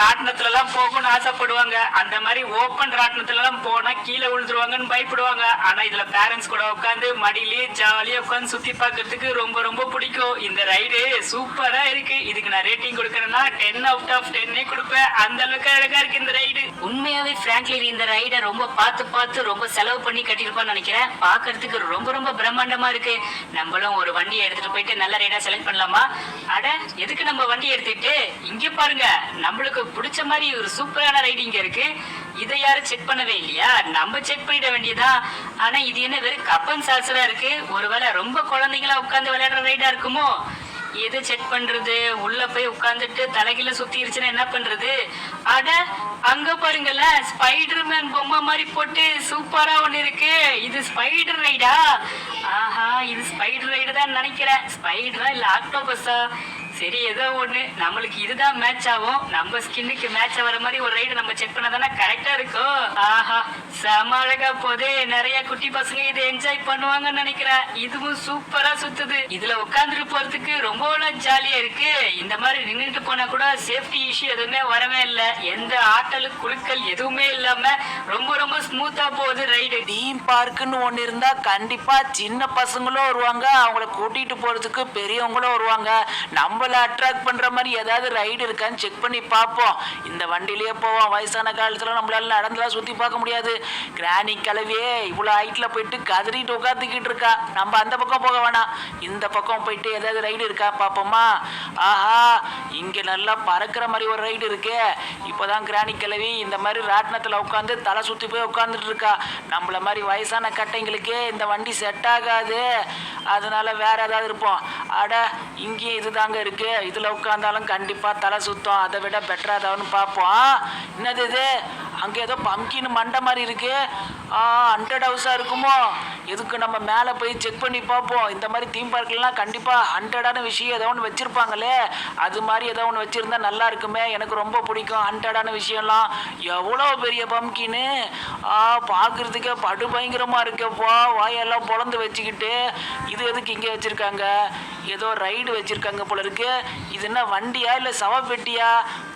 ராட்டினத்துல எல்லாம் போகணும்னு ஆசைப்படுவாங்க. அந்த மாதிரி ஓப்பன் ராட்டினத்துல எல்லாம் போனா கீழே விழுந்துருவாங்கன்னு பயப்படுவாங்க. ஆனா இதுல பேரண்ட்ஸ் கூட உட்காந்து மடியிலேயே ஜாலியா உட்காந்து சுத்தி பார்க்கறதுக்கு ரொம்ப ரொம்ப பிடிக்கும். இந்த ரைடு சூப்பரா இருக்கு. இதுக்கு நான் ரேட்டிங் கொடுக்கறேன்னா 10 out of 10 கொடுப்பேன். அந்த அளவுக்கு அழகா இருக்கு இந்த ரைடு. உண்மையாவே பிராங்க்லின் இந்த ரைட ரொம்ப பார்த்து ரொம்ப செலவு பண்ணி கட்டிருப்பான்னு நினைக்கிறேன். பாக்குறதுக்கு ரொம்ப ரொம்ப பிரம்மாண்டமா இருக்கு. நம்மளும் ஒரு வண்டியை எடுத்துட்டு போயிட்டு நல்ல ரைடா செலக்ட் பண்ணலாமா? அட எதுக்கு நம்ம வண்டி எடுத்துட்டு இங்க பாருங்க, நம்மளுக்கு பிடிச்ச மாதிரி ஒரு சூப்பரான ரைடு இங்க இருக்கு. இதை யாரும் செக் பண்ணவே இல்லையா? நம்ம செக் பண்ணிட வேண்டியதான். ஆனா இது என்ன வெறும் கப்பன் சால்சரா இருக்கு. ஒருவேளை ரொம்ப குழந்தைங்களா உட்கார்ந்து விளையாடுற ரைடா இருக்குமோ? எது செக் பண்றது? உள்ள போய் உட்கார்ந்துட்டு தலைகீழ சுத்திருச்சுன்னா என்ன பண்றது? அட அங்க பாருங்கல்ல, ஸ்பைடர்மேன் பொம்மை மாதிரி போட்டு சூப்பரா ஒண்ணு இருக்கு. இது ஸ்பைடர் ரைடா? ஆஹா, இது ஸ்பைடர் ரைடு தான் நினைக்கிறேன். ஸ்பைடரா இல்ல ஆக்டோபஸா? சரி, ஏதோ ஒண்ணு. நம்மளுக்கு இதுதான் மேட்ச் ஆகும். நம்ம ஸ்கின்னுக்கு மேட்ச் ஆகிற மாதிரி ஒரு ரைடு நம்ம செக் பண்ணாதானே கரெக்டா இருக்கும். ஆஹா, செம அழகா போதே. நிறைய குட்டி பசங்க இதை என்ஜாய் பண்ணுவாங்கன்னு நினைக்கிறேன். இதுவும் சூப்பரா சுத்துது. இதுல உட்கார்ந்துட்டு போறதுக்கு ரொம்ப ஜாலியா இருக்கு. இந்த மாதிரி நின்றுட்டு போனா கூட சேஃப்டி இஷ்யூ எதுவுமே வரவே இல்லை. எந்த ஆட்டலு குழுக்கள் எதுவுமே இல்லாம ரொம்ப ரொம்ப ஸ்மூத்தா போகுது ரைடு. தீம் பார்க்குன்னு ஒன்று இருந்தா கண்டிப்பா சின்ன பசங்களும் வருவாங்க, அவங்கள கூட்டிட்டு போறதுக்கு பெரியவங்களும் வருவாங்க. நம்மள அட்ராக்ட் பண்ற மாதிரி ஏதாவது ரைடு இருக்கான்னு செக் பண்ணி பார்ப்போம். இந்த வண்டியிலேயே போவோம். வயசான காலத்துல நம்மளால நடந்துலாம் சுத்தி பார்க்க முடியாது. கிராணி கிளவியே இவ்வளவு ஹைட்ல போயிட்டு கதறிட்டு உட்காந்துக்கிட்டு இருக்கா. நம்ம அந்த பக்கம் போக வேணாம், இந்த பக்கம் போயிட்டு ஏதாவது ரைடு இருக்கா பார்ப்போமா? ஆஹா, இங்க நல்லா பறக்கிற மாதிரி ஒரு ரைடு இருக்கு. இப்போதான் கிராணி கிளவி இந்த மாதிரி ராட்டினத்துல உட்காந்து தலை சுத்தி போய் உட்காந்துட்டு இருக்கா. நம்மள மாதிரி வயசான கட்டைங்களுக்கு இந்த வண்டி செட் ஆகாது. அதனால வேற ஏதாவது இருப்போம். அட இங்கேயும் இதுதாங்க இருக்கு. இதுல உட்கார்ந்தாலும் கண்டிப்பா தலை சுத்தம். அதை விட பெட்டரா ஏதாவது பார்ப்போம். என்னது இது? அங்கே ஏதோ பம்கின் மண்டை மாதிரி இருக்கு. ஹண்டட் ஹவுஸா இருக்குமோ? எதுக்கு நம்ம மேலே போய் செக் பண்ணி பார்ப்போம். இந்த மாதிரி தீம் பார்க்கெலாம் கண்டிப்பாக ஹண்டடான விஷயம் ஏதோ ஒன்று வச்சுருப்பாங்களே, அது மாதிரி ஏதோ ஒன்று வச்சுருந்தா நல்லா இருக்குமே. எனக்கு ரொம்ப பிடிக்கும் ஹண்டடான விஷயம்லாம். எவ்வளோ பெரிய பம்கின்னு! பார்க்குறதுக்கே படு பயங்கரமாக இருக்கேப்பா. வாயெல்லாம் பொழந்து வச்சுக்கிட்டு. இது எதுக்கு இங்கே வச்சுருக்காங்க? ஏதோ ரைடு வச்சுருக்காங்க போல இருக்கு. இது என்ன வண்டியா இல்லை சவப்பெட்டியா?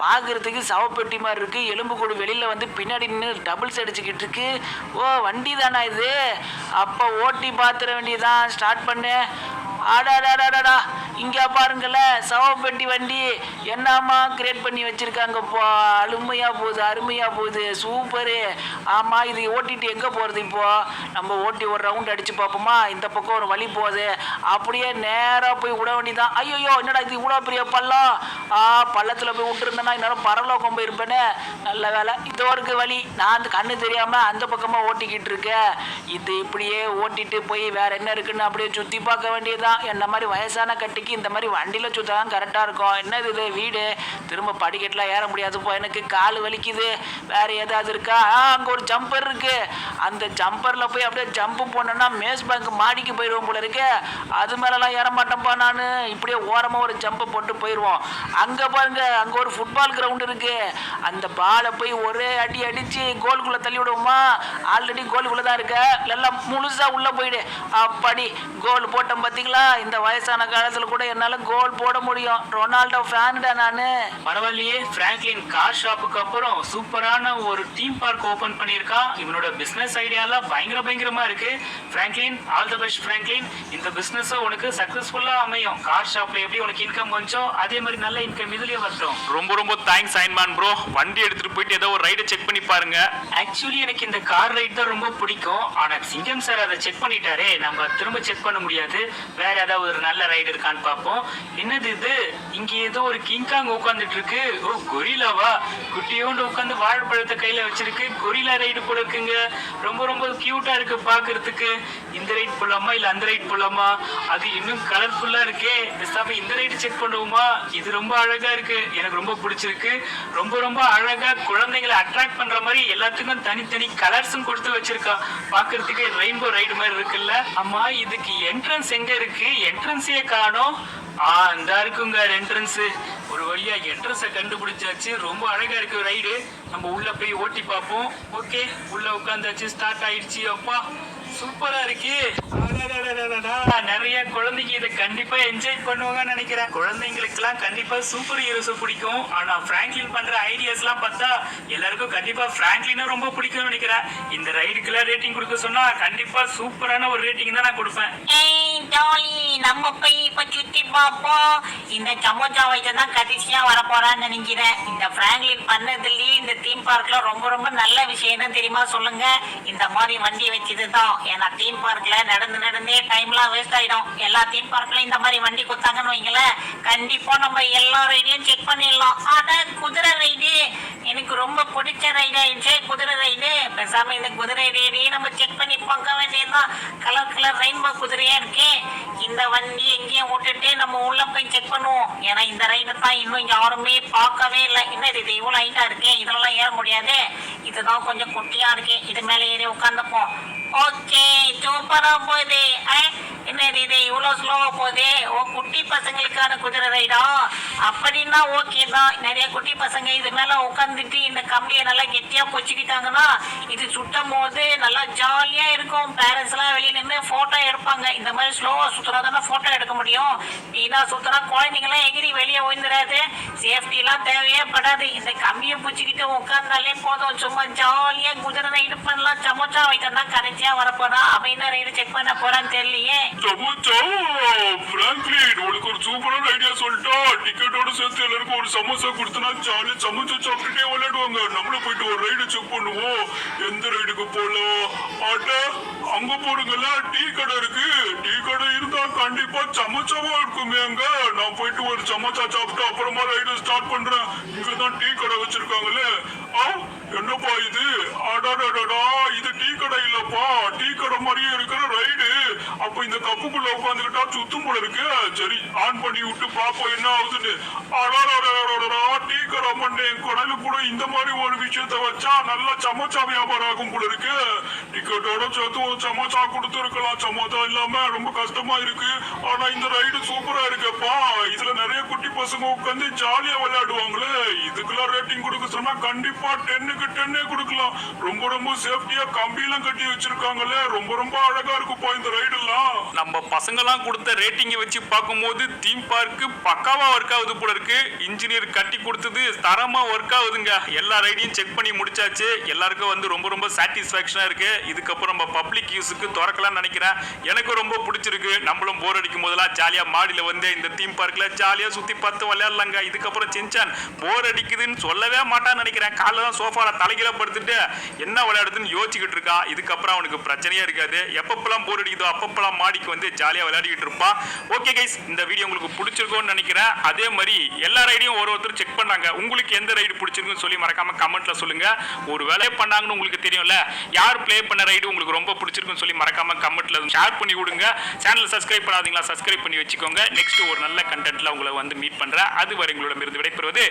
பார்க்குறதுக்கு சவப்பெட்டி மாதிரி இருக்குது. எலும்பு கூடு வெளியில் வந்து பின்னாடி நின்று டபுள்ஸ் அடிச்சுக்கிட்டு இருக்கு. ஓ, வண்டி தானா இது? அப்போ ஓட்டி பார்த்துட வேண்டியதான். ஸ்டார்ட் பண்ணு. ஆடாடாடாடா, இங்கே பாருங்களேன், சவப்பெட்டி வண்டி என்னம்மா கிரியேட் பண்ணி வச்சுருக்காங்கப்பா. அருமையாக போகுது. சூப்பரு. ஆமாம், இது ஓட்டிட்டு எங்கே போகிறது? இப்போது நம்ம ஓட்டி ஒரு ரவுண்ட் அடித்து பார்ப்போமா? இந்த பக்கம் ஒரு வழி போகுது. அப்படியே நேராக போய் விட வேண்டியதான். ஐயோ, என்னடா இது இவ்வளோ பெரிய பள்ளம்! பள்ளத்தில் போய் விட்டுருந்தேன்னா இன்னும் பரலோகம் போயிருப்பேனே. நல்ல வேலை இதோ இருக்கு வழி. நான் அந்த கண்ணு தெரியாமல் அந்த பக்கமாக ஓட்டிக்கிட்டு இருக்கேன். இது இப்படியே ஓட்டிட்டு போய் வேற என்ன இருக்குன்னு அப்படியே சுற்றி பார்க்க வேண்டியதான். என்ன மாதிரி வயசான கட்டிக்கு இந்த மாதிரி வண்டியில் சுற்றதான் கரெக்டாக இருக்கும். என்னது இது? வீடு. திரும்ப படிக்கட்டுலாம் ஏற முடியாதுப்போ, எனக்கு கால் வலிக்குது. வேற ஏதாவது இருக்கா? அங்கே ஒரு ஜம்பர் இருக்கு. அந்த ஜம்பரில் போய் அப்படியே ஜம்பு போனோன்னா மேஸ் பேங்க் மாடிக்கு போயிடுவோம் போல இருக்கு. அது மேலெல்லாம் ஏற மாட்டேன்ப்பா நான். இப்படியே ஓரமாக ஒரு ஜம்பை போட்டு போயிடுவோம். அங்கே பாருங்க, அங்கே ஒரு ஃபுட்பால் கிரவுண்ட் இருக்கு. அந்த பாலை போய் ஒரே அடி அடித்து கோலுக்குள்ளே தள்ளி விடுவோமா? ஆல்ரெடி கோலுக்குள்ளே தான் இருக்க. நல்லா முழுசாக உள்ளே போயிடு. அப்படி கோல் போட்டோம் பார்த்தீங்களா? இந்த வயசான காலத்துல கூட என்னால கோல் போட முடியும். ரொனால்டோ ஃபேன்டா நானு. பரவாயில்லையே, பிராங்க்லின் கார் ஷாப்புக்கு அப்புறம் சூப்பரான ஒரு தீம் பார்க் ஓபன் பண்ணியிருக்கான். இவனோட பிசினஸ் ஐடியாலாம் பயங்கரமா இருக்கு. Franklin, all the best Franklin. இந்த பிசினஸ் உனக்கு சக்சஸ்ஃபுல்லா அமையும். கார் ஷாப்ல எப்படி உனக்கு இன்கம் வந்துச்சோ அதே மாதிரி நல்ல இன்கம் இதுலயே வரட்டும். ரொம்ப தேங்க்ஸ் அயன்மேன் ப்ரோ. வண்டி எடுத்துட்டு போயிட்டு ஏதோ ஒரு ரைடை செக் பண்ணி பாருங்க. ஆக்சுவலி எனக்கு இந்த கார் ரைட் தான் ரொம்ப பிடிக்கும். ஆனா சிங்கம் சார் அதை செக் பண்ணிட்டாரே, நம்ம திரும்ப செக் பண்ண முடியாது. வேற ஏதாவது ஒரு நல்ல ரைடு இருக்கான்னு பார்ப்போம். என்னது இது? இங்க ஏதோ ஒரு கிங்காங் உட்காந்துட்டு இருக்கு. ஓ, கொரிலாவா? குட்டியோண்டு உட்காந்து வாழைப்பழத்தை கையில வச்சிருக்கு. கொரிலா ரைடு போல இருக்குங்க. ரொம்ப கியூட்டா இருக்கு பாக்குறதுக்கு. இந்த ரைட் போலாமா இல்ல அந்த ரைட் போலாமா? அது இன்னும் கலர்ஃபுல்லா இருக்கே. பேசாம இந்த ரைடு செக் பண்ணுவோமா? இது ரொம்ப அழகா இருக்கு. எனக்கு ரொம்ப பிடிச்சிருக்கு. ரொம்ப அழகா குழந்தைங்களை அட்ராக்ட் பண்ற மாதிரி எல்லாத்துக்கும் தனித்தனி கலர்ஸும் கொடுத்து வச்சிருக்கா. பாக்குறதுக்கு ரெயின்போ ரைடு மாதிரி இருக்குல்ல. அம்மா, இதுக்கு என்ட்ரன்ஸ் எங்க இருக்கு? என்ட்ரன்ஸே காணோம். இந்த இருக்குங்க என்ட்ரன்ஸ். ஒரு வழியா என்ட்ரன்ஸை கண்டுபிடிச்சாச்சு. ரொம்ப அழகா இருக்கு ரைடு. நம்ம உள்ள போய் ஓட்டி பார்ப்போம். ஓகே, உள்ள உட்காந்தாச்சு. ஸ்டார்ட் ஆயிடுச்சு. அப்பா சூப்பரா இருக்கு. அடடடடடடா. நிறைய குழந்தைங்க இதை கண்டிப்பா என்ஜாய் பண்ணுவாங்கன்னு நினைக்கிறேன். குழந்தைங்களுக்கு எல்லாம் கண்டிப்பா சூப்பர் ஹீரோஸ் பிடிக்கும். ஆனா பிராங்க்லின் பண்ற ஐடியாஸ் எல்லாம் பார்த்தா எல்லாருக்கும் கண்டிப்பா பிராங்க்லினா ரொம்ப பிடிக்கும்னு நினைக்கிறேன். இந்த ரைடுக்குலாம் ரேட்டிங் கொடுக்க சொன்னா கண்டிப்பா சூப்பரான ஒரு ரேட்டிங் தான் நான் கொடுப்பேன். ஏய் ஜாலி, நம்ம போய் இப்ப சுத்தி பார்ப்போம். இந்த சமோசா வச்சு தான் கடைசியா வரப்போறான்னு நினைக்கிறேன். இந்த பிராங்க்லின் பண்ணதுலயே இந்த தீம் பார்க்ல ரொம்ப ரொம்ப நல்ல விஷயம் என்ன தெரியுமா சொல்லுங்க? இந்த மாதிரி வண்டி வச்சதுதான். ஏன்னா தீம் பார்க்ல நடந்தே டைம்லாம் வேஸ்ட் ஆயிடும். எல்லா தீம் பார்க்ல இந்த மாதிரி வண்டி கொடுத்தாங்கன்னு வைங்களேன், கண்டிப்பா நம்ம எல்லா ரைடையும் செக் பண்ணிடலாம். ஆனா குதிரை ரைடு எனக்கு ரொம்ப பிடிச்ச ரைடு ஆயிடுச்சு. குதிரை ரைடு பேசாம இந்த குதிரை ரைடையே நம்ம செக் பண்ணி பார்க்க வேண்டியதுதான். கலர் கலர் ரெயின்போ குதிரையா இருக்கு. இந்த வண்டி எங்கேயும் விட்டுட்டு நம்ம உள்ள போய் செக் பண்ணுவோம். ஏன்னா இந்த ரைடு தான் இன்னும் யாருமே பார்க்கவே இல்லை. என்ன இது இவ்வளவு ஹைட்டா இருக்கு, இதெல்லாம் ஏற முடியாது. இதுதான் கொஞ்சம் குட்டியா இருக்கு. இது மேல ஏறி உட்காந்துப்போம். ஓகே, சூப்பரா போகுது. என்ன இது இவ்வளவு ஸ்லோவா போகுது? ஓ, குட்டி பசங்களுக்கான குதிரை ரைடா? அப்படின்னா ஓகே தான். நிறைய குட்டி பசங்க இது மேல உட்காந்துட்டு இந்த கம்பியை நல்லா கெட்டியா பொச்சிக்கிட்டாங்கன்னா இது சுட்டும் போது நல்லா ஜாலியா இருக்கும். பேரண்ட்ஸ் எல்லாம் வெளியே நின்று போட்டோ எடுப்பாங்க. இந்த மாதிரி ஸ்லோவா சுத்துறாதானே போட்டோ எடுக்க முடியும். வீணா சுத்துறா குழந்தைங்க எல்லாம் எகிரி வெளியே ஓய்ந்துடாது. சேஃப்டி எல்லாம் தேவையே படாது. இந்த கம்பியை பிடிச்சிக்கிட்டு உட்கார்ந்தாலே போதும். சும்மா ஜாலியா குதிரை ரைடு பண்ணலாம். சமோசா வைத்தான் தான் கடைசியா வரப்போறா. அவன் என்ன ரைடு செக் பண்ண போறான்னு தெரியலையே. சமோசா பிராங்க்லின் உனக்கு ஒரு சூப்பரான ஐடியா சொல்லிட்டா. டிக்கெட்டோட சேர்த்து எல்லாருக்கும் ஒரு சமோசா கொடுத்தனா ஜாலி சமோசா சாப்பிட்டுட்டே விளையாடுவாங்க. நம்மளும் போயிட்டு ஒரு ரைடு செக் பண்ணுவோம். எந்த ரைடுக்கு போலாம்? ஆட்ட அங்க போடுங்கல்ல, டீ கடை இருக்கு. டீ கடை இருந்தா கண்டிப்பா சமோசாவா இருக்குமே அங்க. நான் போயிட்டு ஒரு சமோசா சாப்பிட்டு அப்புறமா ரைடு ஸ்டார்ட் பண்றேன். இங்கதான் டீ கடை வச்சிருக்காங்களே. என்னப்பா இது? அடாடாடா, இது டீ கடை இல்லப்பா. டீ கடை மாதிரியே இருக்கிற ரைடு. அப்ப இந்த கப்புக்குள்ள உட்காந்துக்கிட்டா சுத்தும் போல இருக்கு. சரி, ஆன் பண்ணி விட்டு பாப்போம் என்ன ஆகுதுன்னு. அடாடாடாடா, டீ கடை பண்ணேன் கடையில கூட இந்த மாதிரி ஒரு விஷயத்த வச்சா நல்லா சமோசா வியாபாரம் ஆகும் போல இருக்கு. டிக்கெட்டோட சேர்த்து ஒரு சமோசா கொடுத்துருக்கலாம். சமோசா இல்லாம ரொம்ப கஷ்டமா இருக்கு. ஆனா இந்த ரைடு சூப்பரா இருக்குப்பா. இதுல நிறைய குட்டி பசங்க உட்காந்து ஜாலியா விளையாடுவாங்களே. இதுக்கெல்லாம் ரேட்டிங் கொடுக்க சொன்னா கண்டிப்பா 10க்கு 10 கொடுக்கலாம். ரொம்ப ரொம்ப சேஃப்டியா கம்பி எல்லாம் கட்டி வச்சிருக்காங்களே. ரொம்ப ரொம்ப அழகா இருக்குப்பா இந்த ரைடு எல்லாம். நம்ம பசங்க எல்லாம் கொடுத்த ரேட்டிங்கை வச்சு பார்க்கும்போது தீம் பார்க்கு பக்காவா ஒர்க் ஆகுது போல இருக்கு. இன்ஜினியர் கட்டி கொடுத்தது தரமா ஒர்க் ஆகுதுங்க. எல்லா ரைடையும் செக் பண்ணி முடிச்சாச்சு. எல்லாருக்கும் வந்து ரொம்ப ரொம்ப சாட்டிஸ்பாக்சனா இருக்கு. இதுக்கப்புறம் நம்ம பப்ளிக் யூஸுக்கு திறக்கலாம்னு நினைக்கிறேன். எனக்கு ரொம்ப பிடிச்சிருக்கு. நம்மளும் போர் அடிக்கும் போதெல்லாம் ஜாலியா மாடியில வந்து இந்த தீம் பார்க்ல ஜாலியா சுத்தி பார்த்து விளையாடலாங்க. இதுக்கப்புறம் சின்சான் போர் அடிக்குதுன்னு சொல்லவே மாட்டான்னு நினைக்கிறேன். காலைல தான் சோஃபால தலைகீழ படுத்துட்டு என்ன விளையாடுதுன்னு யோசிச்சுக்கிட்டு இருக்கா. இதுக்கப்புறம் அவனுக்கு பிரச்சனையே இருக்காது. எப்பப்பெல்லாம் போர் அடிக்குதோ அப்பப்பெல்லாம் மாடிக்கு வந்து ஜாலியா விளையாடிக்கிட்டு இருப்பான். ஓகே கைஸ், இந்த வீடியோ உங்களுக்கு பிடிச்சிருக்கும்னு நினைக்கிறேன். அதே மாதிரி எல்லா ரைடையும் ஒருத்தர் செக் பண்ணாங்க. உங்களுக்கு எந்த ரைடு பிடிச்சிருக்குன்னு சொல்லி மறக்காம கமெண்ட்ல சொல்லுங்க. ஒரு வேலை பண்ணாங்கன்னு உங்களுக்கு தெரியும்ல, யார் ப்ளே பண்ண ரைடு உங்களுக்கு ரொம்ப பிடிச்சிருக்குன்னு சொல்லி மறக்காம கமெண்ட்ல ஷேர் பண்ணி விடுங்க. Channel subscribe பண்ணாதீங்களா? சப்ஸ்கிரைப் பண்ணி வச்சுக்கோங்க. நெக்ஸ்ட் ஒரு நல்ல கண்டென்ட்ல உங்களை வந்து மீட் பண்றேன். அதுவரை உங்களிடமிருந்து விடைபெறுவது